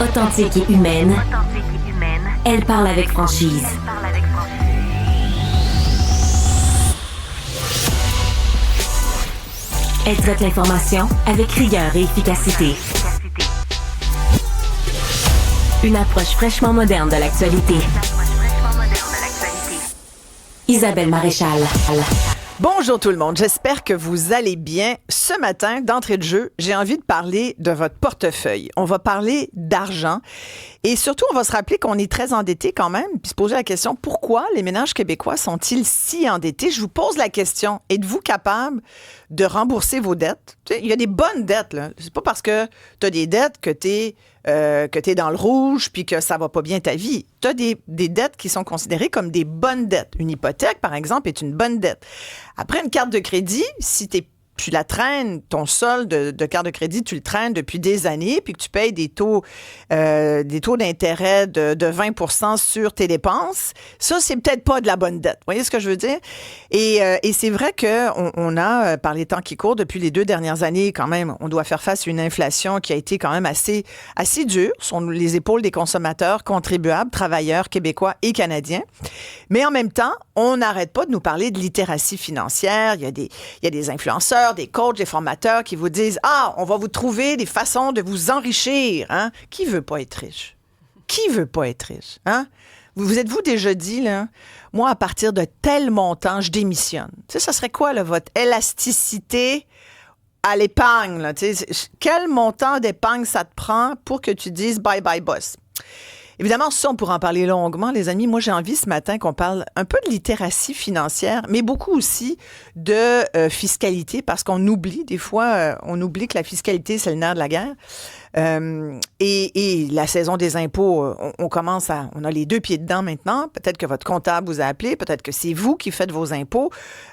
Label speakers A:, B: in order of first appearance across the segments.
A: Authentique et humaine, elle parle avec franchise. Elle traite l'information avec rigueur et efficacité. Une approche fraîchement moderne de l'actualité. Isabelle Maréchal.
B: Bonjour tout le monde, j'espère que vous allez bien. Ce matin, d'entrée de jeu, j'ai envie de parler de votre portefeuille. On va parler d'argent et surtout, on va se rappeler qu'on est très endettés quand même, puis se poser la question, pourquoi les ménages québécois sont-ils si endettés? Je vous pose la question, êtes-vous capable de rembourser vos dettes? Tu sais, il y a des bonnes dettes, là. C'est pas parce que tu as des dettes que tu es dans le rouge puis que ça va pas bien ta vie. Tu as des dettes qui sont considérées comme des bonnes dettes. Une hypothèque, par exemple, est une bonne dette. Après, une carte de crédit, si tu la traînes, ton solde de carte de crédit, tu le traînes depuis des années, puis que tu payes des taux d'intérêt de 20% sur tes dépenses, ça, c'est peut-être pas de la bonne dette. Vous voyez ce que je veux dire? Et c'est vrai qu'on a, par les temps qui courent, depuis les 2 dernières années, quand même, on doit faire face à une inflation qui a été quand même assez dure sur les épaules des consommateurs, contribuables, travailleurs québécois et canadiens. Mais en même temps, on n'arrête pas de nous parler de littératie financière. Il y a des influenceurs, des coachs, des formateurs qui vous disent « Ah, on va vous trouver des façons de vous enrichir. Hein? » Qui veut pas être riche? Qui veut pas être riche? Hein? Vous êtes-vous déjà dit, là, moi, à partir de tel montant, je démissionne. Tu sais, ça serait quoi, là, votre élasticité à l'épargne? Là, tu sais, quel montant d'épargne ça te prend pour que tu dises « Bye bye, boss ». Évidemment, ça, on pourra en parler longuement, les amis. Moi, j'ai envie ce matin qu'on parle un peu de littératie financière, mais beaucoup aussi de fiscalité, parce qu'on oublie, des fois, on oublie que la fiscalité, c'est le nerf de la guerre. Et la saison des impôts, on a les 2 pieds dedans maintenant. Peut-être que votre comptable vous a appelé, peut-être que c'est vous qui faites vos impôts.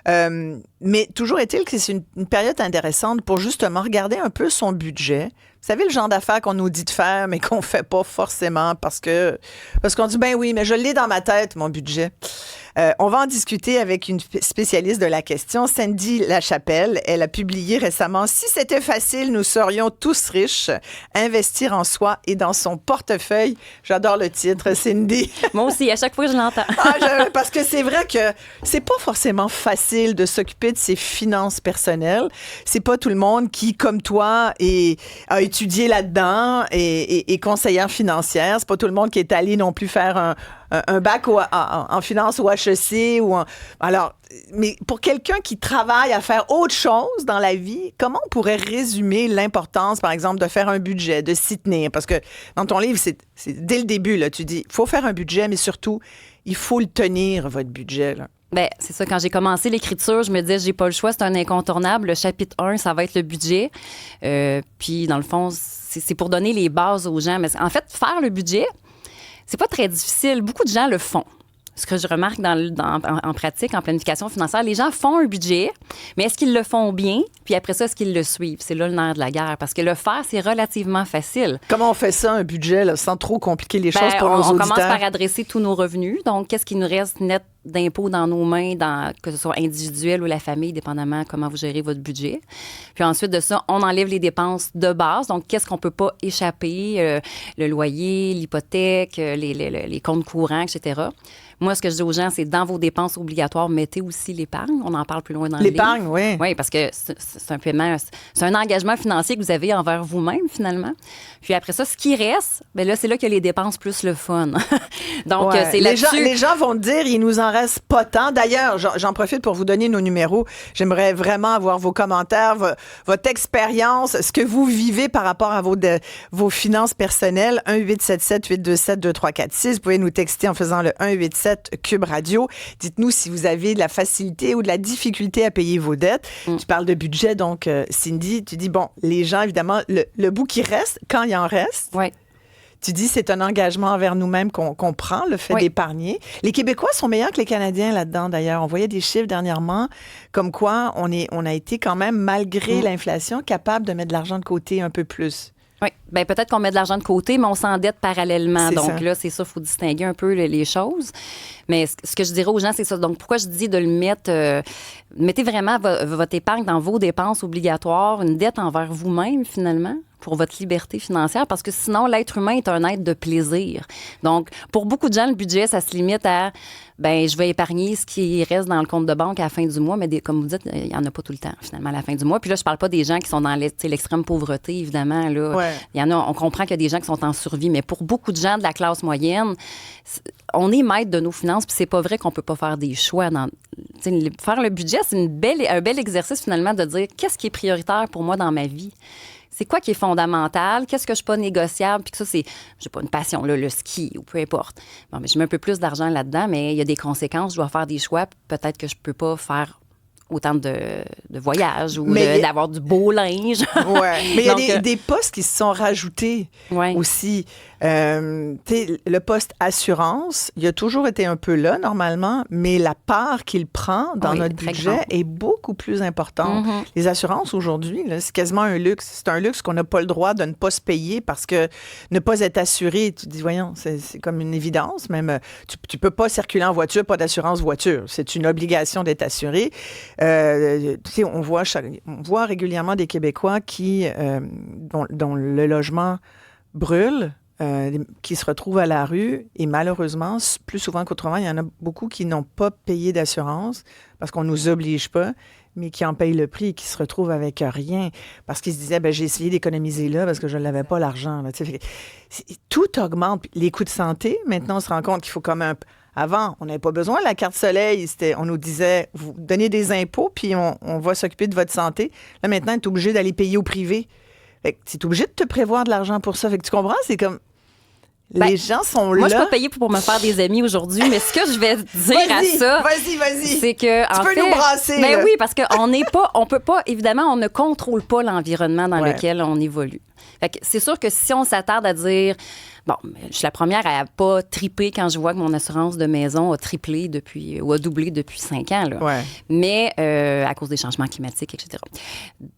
B: Mais toujours est-il que c'est une période intéressante pour justement regarder un peu son budget. Vous savez, le genre d'affaires qu'on nous dit de faire, mais qu'on fait pas forcément parce qu'on dit, ben oui, mais je l'ai dans ma tête, mon budget. On va en discuter avec une spécialiste de la question, Cindy Lachapelle. Elle a publié récemment « Si c'était facile, nous serions tous riches. Investir en soi et dans son portefeuille ». J'adore le titre, Cindy.
C: Moi aussi, à chaque fois que je l'entends.
B: Parce que c'est vrai que c'est pas forcément facile de s'occuper de ses finances personnelles. C'est pas tout le monde qui, comme toi, a étudié là-dedans et est conseillère financière. C'est pas tout le monde qui est allé non plus faire un bac en finance ou HEC. Alors, mais pour quelqu'un qui travaille à faire autre chose dans la vie, comment on pourrait résumer l'importance, par exemple, de faire un budget, de s'y tenir? Parce que dans ton livre, c'est dès le début, là, tu dis, il faut faire un budget, mais surtout, il faut le tenir, votre budget, là.
C: Bien, c'est ça. Quand j'ai commencé l'écriture, je me disais, j'ai pas le choix, c'est un incontournable. Le chapitre 1, ça va être le budget. Puis, dans le fond, c'est pour donner les bases aux gens. Mais en fait, faire le budget, c'est pas très difficile. Beaucoup de gens le font. Ce que je remarque en pratique, en planification financière, les gens font un budget, mais est-ce qu'ils le font bien? Puis après ça, est-ce qu'ils le suivent? C'est là le nerf de la guerre. Parce que le faire, c'est relativement facile.
B: Comment on fait ça, un budget, là, sans trop compliquer les choses pour nos auditeurs?
C: On commence par adresser tous nos revenus. Donc, qu'est-ce qui nous reste net d'impôts dans nos mains, que ce soit individuel ou la famille, dépendamment comment vous gérez votre budget. Puis ensuite de ça, on enlève les dépenses de base. Donc, qu'est-ce qu'on peut pas échapper? Le loyer, l'hypothèque, les comptes courants, etc. Moi, ce que je dis aux gens, c'est dans vos dépenses obligatoires, mettez aussi l'épargne. On en parle plus loin dans le livre.
B: L'épargne, oui.
C: Oui, parce que c'est un paiement, c'est un engagement financier que vous avez envers vous-même, finalement. Puis après ça, ce qui reste, bien là, c'est là que les dépenses plus le fun. Donc, c'est là-dessus.
B: Les gens vont te dire, il nous en reste pas tant. D'ailleurs, j'en profite pour vous donner nos numéros. J'aimerais vraiment avoir vos commentaires, votre expérience, ce que vous vivez par rapport à vos finances personnelles. 1-877-827-2346. Vous pouvez nous texter en faisant le 1-877 Cube Radio. Dites-nous si vous avez de la facilité ou de la difficulté à payer vos dettes. Tu parles de budget, donc, Cindy, tu dis, bon, les gens, évidemment, le bout qui reste, quand il en reste,
C: oui.
B: Tu dis c'est un engagement envers nous-mêmes qu'on prend, le fait d'épargner. Les Québécois sont meilleurs que les Canadiens là-dedans, d'ailleurs. On voyait des chiffres dernièrement comme quoi on a été quand même, malgré l'inflation, capable de mettre de l'argent de côté un peu plus.
C: Oui, bien peut-être qu'on met de l'argent de côté, mais on s'endette parallèlement. Donc
B: ça.
C: Là, c'est ça, il faut distinguer un peu les choses. Mais ce que je dirais aux gens, c'est ça. Donc pourquoi je dis de le mettre... mettez vraiment votre épargne dans vos dépenses obligatoires, une dette envers vous-même, finalement. pour votre liberté financière parce que sinon, l'être humain est un être de plaisir. Donc, pour beaucoup de gens, le budget, ça se limite à je vais épargner ce qui reste dans le compte de banque à la fin du mois, mais comme vous dites, il n'y en a pas tout le temps, finalement, à la fin du mois. Puis là, je parle pas des gens qui sont dans l'extrême pauvreté, évidemment. Là.
B: Ouais.
C: Il y en a, on comprend qu'il y a des gens qui sont en survie, mais pour beaucoup de gens de la classe moyenne, on est maître de nos finances, puis c'est pas vrai qu'on peut pas faire des choix. Faire le budget, c'est un bel exercice, finalement, de dire qu'est-ce qui est prioritaire pour moi dans ma vie. C'est quoi qui est fondamental? Qu'est-ce que je suis pas négociable? Puis que ça, j'ai pas une passion, là, le ski ou peu importe. Bon, mais je mets un peu plus d'argent là-dedans, mais il y a des conséquences. Je dois faire des choix. Peut-être que je peux pas faire autant de voyages ou d'avoir du beau linge.
B: Ouais. Mais il y a des postes qui se sont rajoutés aussi. Le poste assurance, il a toujours été un peu là, normalement, mais la part qu'il prend dans notre budget est beaucoup plus importante. Mm-hmm. Les assurances, aujourd'hui, là, c'est quasiment un luxe. C'est un luxe qu'on n'a pas le droit de ne pas se payer parce que ne pas être assuré, tu te dis, voyons, c'est comme une évidence. Même, tu peux pas circuler en voiture, pas d'assurance voiture. C'est une obligation d'être assuré. On voit régulièrement des Québécois dont le logement brûle, qui se retrouvent à la rue et malheureusement, plus souvent qu'autrement, il y en a beaucoup qui n'ont pas payé d'assurance parce qu'on ne nous oblige pas, mais qui en payent le prix et qui se retrouvent avec rien parce qu'ils se disaient, j'ai essayé d'économiser là parce que je n'avais pas l'argent. Là. Tout augmente. Les coûts de santé, maintenant, on se rend compte qu'il faut comme Avant, on n'avait pas besoin de la carte soleil. On nous disait, vous donnez des impôts, puis on va s'occuper de votre santé. Là, maintenant, tu es obligé d'aller payer au privé. Fait que tu es obligé de te prévoir de l'argent pour ça. Fait que tu comprends? C'est comme... Les gens sont là.
C: Moi, je suis pas payée pour me faire des amis aujourd'hui, mais ce que je vais dire à ça, c'est que
B: tu peux nous brasser.
C: Mais oui, parce on peut pas, évidemment, on ne contrôle pas l'environnement dans lequel on évolue. Fait que c'est sûr que si on s'attarde à dire, je suis la première à pas triper quand je vois que mon assurance de maison a triplé ou a doublé depuis 5 ans. Là.
B: Ouais.
C: Mais à cause des changements climatiques, etc.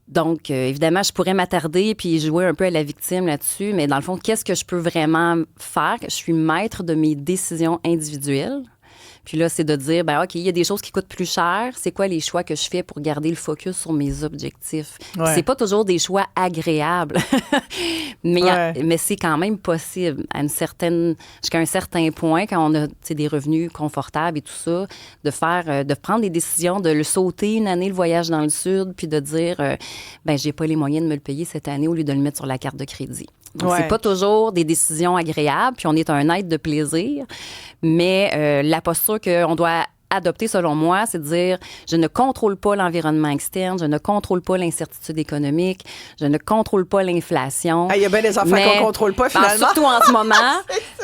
C: Donc, évidemment, je pourrais m'attarder puis jouer un peu à la victime là-dessus, mais dans le fond, qu'est-ce que je peux vraiment faire? Je suis maître de mes décisions individuelles. Puis là, c'est de dire, OK, il y a des choses qui coûtent plus cher. C'est quoi les choix que je fais pour garder le focus sur mes objectifs? Ouais. C'est pas toujours des choix agréables, mais c'est quand même possible jusqu'à un certain point, quand on a des revenus confortables et tout ça, de prendre des décisions, de le sauter une année, le voyage dans le Sud, puis de dire, j'ai pas les moyens de me le payer cette année au lieu de le mettre sur la carte de crédit. Donc, c'est pas toujours des décisions agréables, puis on est un être de plaisir, mais la posture qu'on doit adopter, selon moi, c'est de dire, je ne contrôle pas l'environnement externe, je ne contrôle pas l'incertitude économique, je ne contrôle pas l'inflation.
B: Il y a bien des affaires qu'on contrôle pas, finalement.
C: Surtout en ce moment.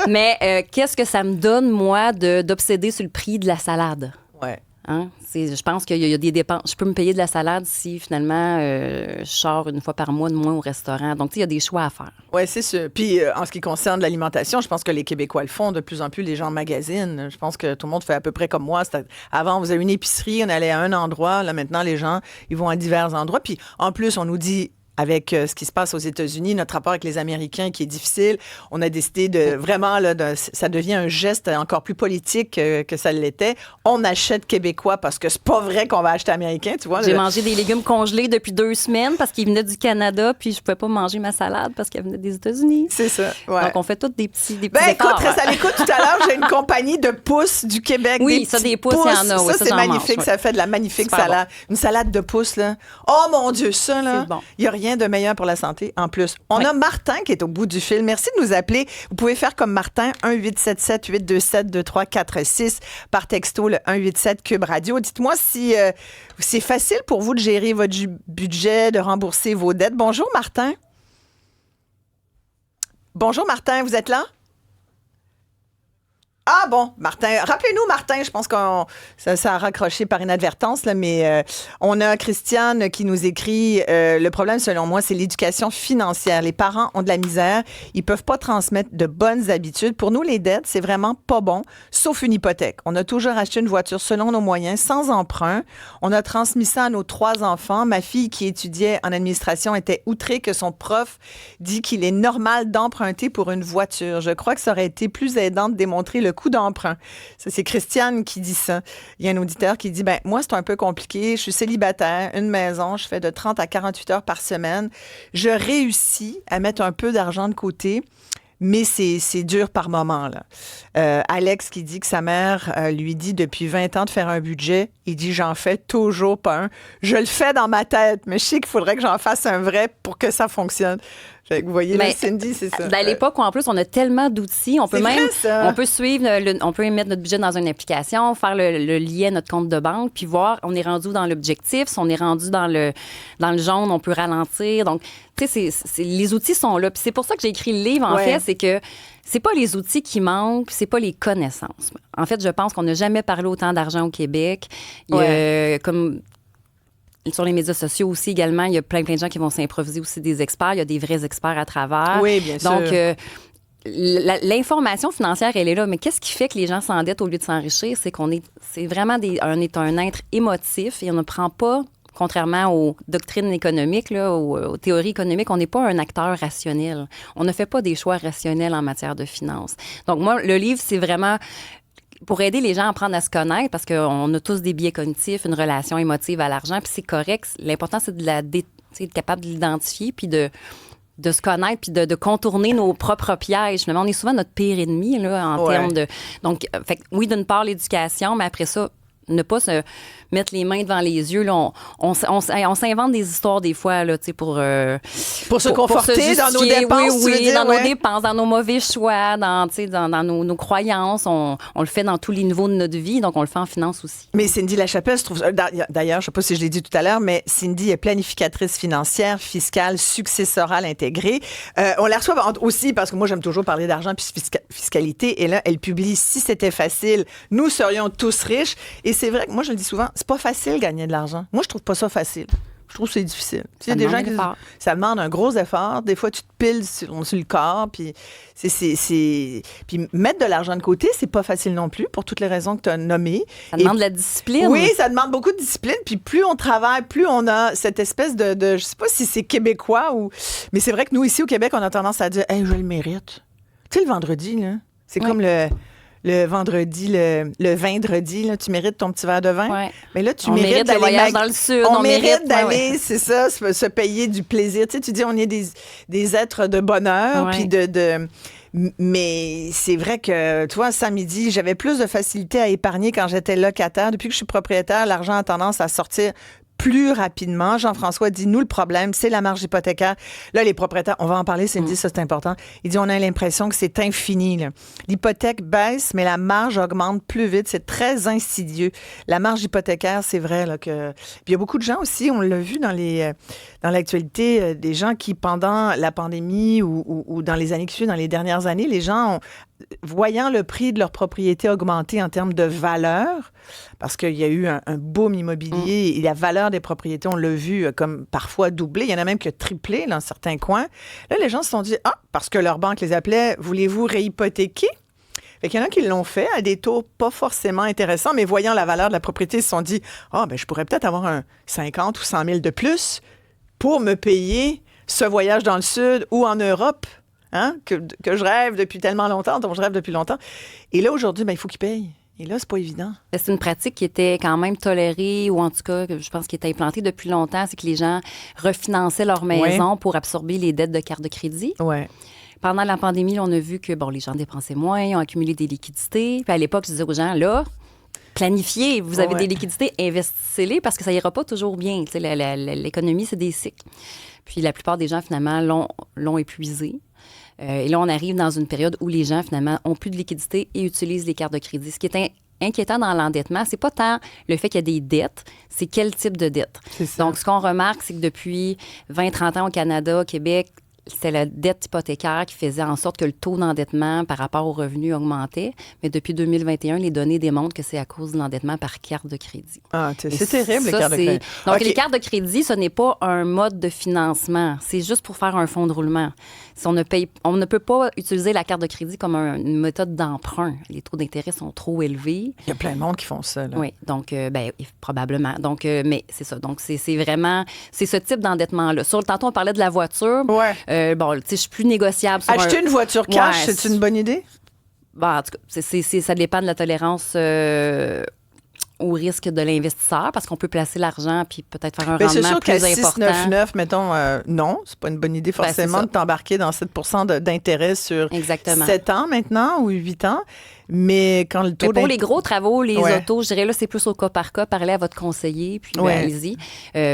C: Mais qu'est-ce que ça me donne, moi, d'obséder sur le prix de la salade?
B: Ouais.
C: Hein? Je pense qu'il y a des dépenses. Je peux me payer de la salade si, finalement, je sors une fois par mois de moins au restaurant. Donc, il y a des choix à faire.
B: Oui, c'est sûr. Puis, en ce qui concerne l'alimentation, je pense que les Québécois le font. De plus en plus, les gens magasinent. Je pense que tout le monde fait à peu près comme moi. Avant, on faisait une épicerie, on allait à un endroit. Là, maintenant, les gens, ils vont à divers endroits. Puis, en plus, on nous dit... Avec ce qui se passe aux États-Unis, notre rapport avec les Américains qui est difficile, on a décidé de vraiment, ça devient un geste encore plus politique que ça l'était. On achète québécois parce que c'est pas vrai qu'on va acheter américain, tu vois.
C: J'ai mangé des légumes congelés depuis 2 semaines parce qu'ils venaient du Canada, puis je pouvais pas manger ma salade parce qu'elle venait des États-Unis.
B: C'est ça, ouais.
C: Donc, on fait tous des petits
B: écoute, reste à l'écoute. Tout à l'heure, j'ai une compagnie de pousses du Québec.
C: Oui, des pousses, il y en a.
B: Ça, c'est magnifique. Ça fait de la magnifique salade. Bon. Une salade de pousses, là. Oh, mon Dieu, ça, là. Il y a rien de meilleur pour la santé. En plus, on a Martin qui est au bout du fil. Merci de nous appeler. Vous pouvez faire comme Martin, 1-877-827-2346 par texto, le 187 Cube Radio. Dites-moi si c'est facile pour vous de gérer votre budget, de rembourser vos dettes. Bonjour, Martin. Bonjour, Martin. Vous êtes là? Ah bon, Martin. Rappelez-nous, Martin, je pense que ça a raccroché par inadvertance, là, mais on a Christiane qui nous écrit le problème, selon moi, c'est l'éducation financière. Les parents ont de la misère. Ils peuvent pas transmettre de bonnes habitudes. Pour nous, les dettes, c'est vraiment pas bon, sauf une hypothèque. On a toujours acheté une voiture selon nos moyens, sans emprunt. On a transmis ça à nos 3 enfants. Ma fille, qui étudiait en administration, était outrée que son prof dit qu'il est normal d'emprunter pour une voiture. Je crois que ça aurait été plus aidant de démontrer le coût d'emprunt. Ça, c'est Christiane qui dit ça. Il y a un auditeur qui dit, ben moi, c'est un peu compliqué. Je suis célibataire, une maison, je fais de 30 à 48 heures par semaine. Je réussis à mettre un peu d'argent de côté. Mais c'est dur par moment, là. Alex qui dit que sa mère lui dit depuis 20 ans de faire un budget. Il dit, j'en fais toujours pas un. Je le fais dans ma tête, mais je sais qu'il faudrait que j'en fasse un vrai pour que ça fonctionne. Fait que vous voyez, là, Cindy, c'est ça.
C: À l'époque où, en plus, on a tellement d'outils, on peut même,
B: vrai, ça.
C: on peut suivre, on peut mettre notre budget dans une application, faire le lien à notre compte de banque, puis voir, on est rendu dans l'objectif, si on est rendu dans le jaune, on peut ralentir. Donc, tu sais, les outils sont là. Puis c'est pour ça que j'ai écrit le livre, en fait, c'est que c'est pas les outils qui manquent, c'est pas les connaissances. En fait, je pense qu'on n'a jamais parlé autant d'argent au Québec. Il y a, comme sur les médias sociaux aussi également, il y a plein de gens qui vont s'improviser aussi des experts. Il y a des vrais experts à travers.
B: Oui, bien sûr.
C: Donc, l'information financière, elle est là. Mais qu'est-ce qui fait que les gens s'endettent au lieu de s'enrichir? C'est vraiment un être émotif et on ne prend pas, contrairement aux doctrines économiques, là, aux théories économiques, on n'est pas un acteur rationnel. On ne fait pas des choix rationnels en matière de finances. Donc, moi, le livre, c'est vraiment pour aider les gens à apprendre à se connaître, parce qu'on a tous des biais cognitifs, une relation émotive à l'argent, puis c'est correct. L'important, c'est d'être capable de l'identifier, puis de se connaître, puis de contourner nos propres pièges. Finalement, on est souvent notre pire ennemi, là, en termes de... Donc, fait, oui, d'une part, l'éducation, mais après ça, ne pas se mettre les mains devant les yeux. Là, on s'invente des histoires des fois là, pour
B: se conforter dans nos dépenses.
C: Oui, dans nos dépenses, dans nos mauvais choix, dans nos croyances. On le fait dans tous les niveaux de notre vie, donc on le fait en finance aussi.
B: Mais Cindy Lachapelle, je trouve... D'ailleurs, je ne sais pas si je l'ai dit tout à l'heure, mais Cindy est planificatrice financière, fiscale, successorale intégrée. On la reçoit aussi parce que moi, j'aime toujours parler d'argent puis fiscalité. Et là, elle publie « Si c'était facile, nous serions tous riches ». Et c'est vrai que moi, je le dis souvent, c'est pas facile de gagner de l'argent. Moi, je trouve pas ça facile. Je trouve que c'est difficile. Il y a des gens qui disent, ça demande un gros effort. Des fois, tu te piles sur le corps. Puis, puis mettre de l'argent de côté, c'est pas facile non plus pour toutes les raisons que tu as nommées.
C: Ça demande de la discipline.
B: Oui, ça demande beaucoup de discipline. Puis plus on travaille, plus on a cette espèce de je sais pas si c'est québécois ou... Mais c'est vrai que nous, ici au Québec, on a tendance à dire « Hey, je le mérite ». Tu sais, le vendredi, là, c'est comme le vendredi, le vendredi, là, tu mérites ton petit verre de vin.
C: Ouais.
B: Mais là, tu
C: on
B: mérites
C: d'aller... voyage dans le sud.
B: On mérite d'aller, c'est ça, se payer du plaisir. Tu sais, tu dis, on est des êtres de bonheur, puis mais c'est vrai que, tu vois, samedi, j'avais plus de facilité à épargner quand j'étais locataire. Depuis que je suis propriétaire, l'argent a tendance à sortir plus rapidement. Jean-François dit, nous, le problème, c'est la marge hypothécaire. Là, les propriétaires, on va en parler, Cindy, ça, c'est important. Il dit, on a l'impression que c'est infini, là. L'hypothèque baisse, mais la marge augmente plus vite. C'est très insidieux. La marge hypothécaire, c'est vrai, là, que... Puis il y a beaucoup de gens aussi, on l'a vu dans l'actualité, des gens qui, pendant la pandémie ou dans les années qui suivent, dans les dernières années, les gens voyant le prix de leur propriété augmenter en termes de valeur, parce qu'il y a eu un boom immobilier et la valeur des propriétés, on l'a vu comme parfois doublé. Il y en a même que triplé dans certains coins. Là, les gens se sont dit, parce que leur banque les appelait, voulez-vous réhypothéquer? Fait qu'il y en a qui l'ont fait à des taux pas forcément intéressants, mais voyant la valeur de la propriété, ils se sont dit, je pourrais peut-être avoir un 50 ou 100 000 de plus pour me payer ce voyage dans le Sud ou en Europe. Hein, que je rêve depuis tellement longtemps, dont je rêve depuis longtemps. Et là, aujourd'hui, il faut qu'il paye. Et là, c'est pas évident.
C: C'est une pratique qui était quand même tolérée, ou en tout cas, je pense qui était implantée depuis longtemps, c'est que les gens refinançaient leur maison pour absorber les dettes de carte de crédit.
B: Ouais.
C: Pendant la pandémie, on a vu que les gens dépensaient moins, ils ont accumulé des liquidités. Puis à l'époque, je disais aux gens, là, planifiez, vous avez des liquidités, investissez-les parce que ça ira pas toujours bien. Tu sais, l'économie, c'est des cycles. Puis la plupart des gens, finalement, l'ont épuisé. Et là, on arrive dans une période où les gens, finalement, ont plus de liquidité et utilisent les cartes de crédit. Ce qui est inquiétant dans l'endettement, c'est pas tant le fait qu'il y a des dettes, c'est quel type de dette. Donc, ce qu'on remarque, c'est que depuis 20-30 ans au Canada, au Québec, c'était la dette hypothécaire qui faisait en sorte que le taux d'endettement par rapport aux revenus augmentait. Mais depuis 2021, les données démontrent que c'est à cause de l'endettement par carte de crédit.
B: C'est terrible, les cartes de crédit.
C: Donc, les cartes de crédit, ce n'est pas un mode de financement. C'est juste pour faire un fonds de roulement. Si on ne peut pas utiliser la carte de crédit comme une méthode d'emprunt. Les taux d'intérêt sont trop élevés.
B: Il y a plein de monde qui font ça. Là.
C: Oui, donc, probablement. Donc, mais c'est ça. Donc, c'est vraiment... C'est ce type d'endettement-là. Tantôt, on parlait de la voiture.
B: Ouais.
C: Tu sais, je suis plus négociable sur
B: Acheter une voiture cash, c'est une bonne idée?
C: En tout cas, ça dépend de la tolérance au risque de l'investisseur, parce qu'on peut placer l'argent puis peut-être faire un rendement
B: c'est sûr
C: plus
B: qu'à
C: important.
B: 6,99, mettons, non, c'est pas une bonne idée forcément de t'embarquer dans 7 d'intérêt sur
C: Exactement.
B: 7 ans maintenant ou 8 ans. Mais quand le taux
C: pour les gros travaux, les autos, je dirais là, c'est plus au cas par cas. Parlez à votre conseiller, puis allez-y.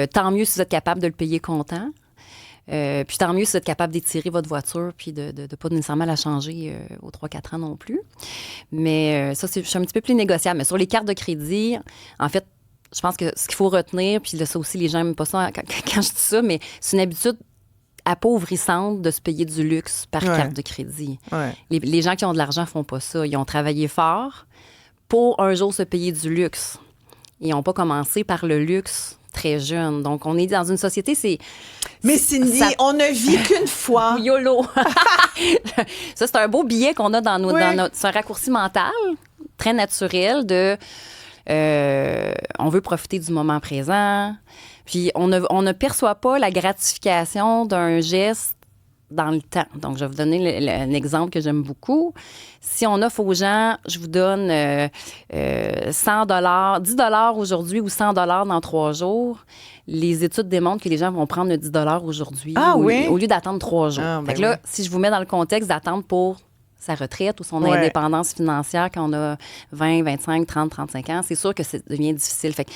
C: Tant mieux si vous êtes capable de le payer comptant. Puis tant mieux si vous êtes capable d'étirer votre voiture puis de pas nécessairement la changer aux 3-4 ans non plus. Mais ça, je suis un petit peu plus négociable. Mais sur les cartes de crédit, en fait, je pense que ce qu'il faut retenir, puis là, ça aussi, les gens n'aiment pas ça quand je dis ça, mais c'est une habitude appauvrissante de se payer du luxe par carte de crédit.
B: Ouais.
C: Les gens qui ont de l'argent font pas ça. Ils ont travaillé fort pour un jour se payer du luxe. Ils n'ont pas commencé par le luxe très jeune. Donc, on est dans une société,
B: Mais Cindy, on ne vit qu'une fois.
C: YOLO! Ça, c'est un beau billet qu'on a dans notre... C'est un raccourci mental, très naturel de... on veut profiter du moment présent. Puis, on ne perçoit pas la gratification d'un geste dans le temps. Donc, je vais vous donner un exemple que j'aime beaucoup. Si on offre aux gens, je vous donne 100 $, 10 $ aujourd'hui ou 100 $ dans 3 jours, les études démontrent que les gens vont prendre le 10 $ aujourd'hui au lieu d'attendre 3 jours. Fait que là, si je vous mets dans le contexte d'attendre pour sa retraite ou son indépendance financière quand on a 20, 25, 30, 35 ans, c'est sûr que ça devient difficile. Fait que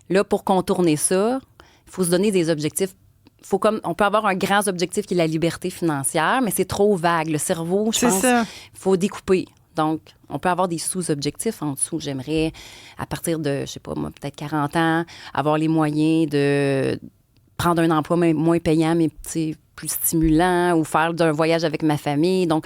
C: là, pour contourner ça, il faut se donner des objectifs. On peut avoir un grand objectif qui est la liberté financière, mais c'est trop vague. Le cerveau, je pense, il faut découper. Donc, on peut avoir des sous-objectifs en dessous. J'aimerais, à partir de, je sais pas moi, peut-être 40 ans, avoir les moyens de prendre un emploi moins payant, mais plus stimulant, ou faire un voyage avec ma famille. Donc,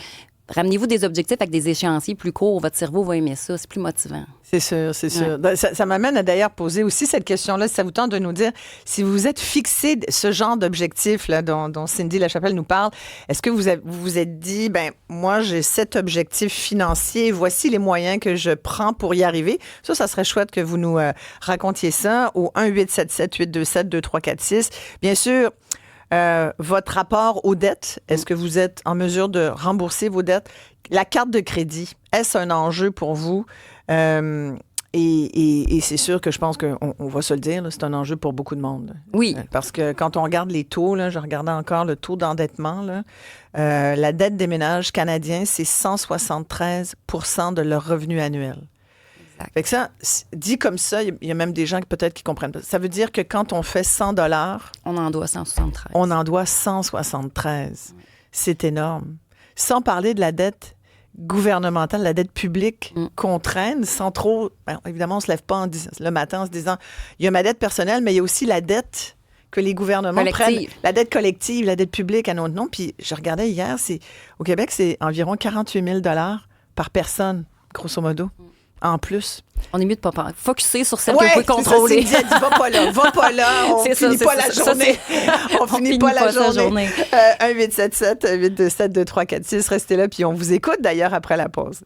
C: ramenez-vous des objectifs avec des échéanciers plus courts. Votre cerveau va aimer ça. C'est plus motivant.
B: C'est sûr, c'est sûr. Ça m'amène à d'ailleurs poser aussi cette question-là, si ça vous tente de nous dire, si vous êtes fixé ce genre d'objectif-là dont Cindy Lachapelle nous parle, est-ce que vous vous êtes dit, moi, j'ai cet objectif financier, voici les moyens que je prends pour y arriver? Ça serait chouette que vous nous racontiez ça au 1-877-827-2346. Bien sûr, votre rapport aux dettes, est-ce que vous êtes en mesure de rembourser vos dettes? La carte de crédit, est-ce un enjeu pour vous? Et c'est sûr que je pense qu'on va se le dire, là, c'est un enjeu pour beaucoup de monde.
C: Oui.
B: Parce que quand on regarde les taux, là, je regardais encore le taux d'endettement, là, la dette des ménages canadiens, c'est 173 % de leur revenu annuel. Fait que ça, dit comme ça, il y a même des gens peut-être qui comprennent pas. Ça veut dire que quand on fait 100 $,
C: on en doit 173.
B: On en doit 173. C'est énorme. Sans parler de la dette gouvernementale, la dette publique qu'on traîne sans trop... évidemment, on ne se lève pas le matin en se disant il y a ma dette personnelle, mais il y a aussi la dette que les gouvernements prennent. La dette collective, la dette publique à notre nom. Puis je regardais hier, au Québec, c'est environ 48 000 $ par personne, grosso modo. En plus.
C: On est mieux de ne pas focusser sur celle qu'on peut contrôler.
B: Ça, va pas là, on finit pas la journée. On finit pas la journée. 1-877-827-2346, restez là, puis on vous écoute d'ailleurs après la pause.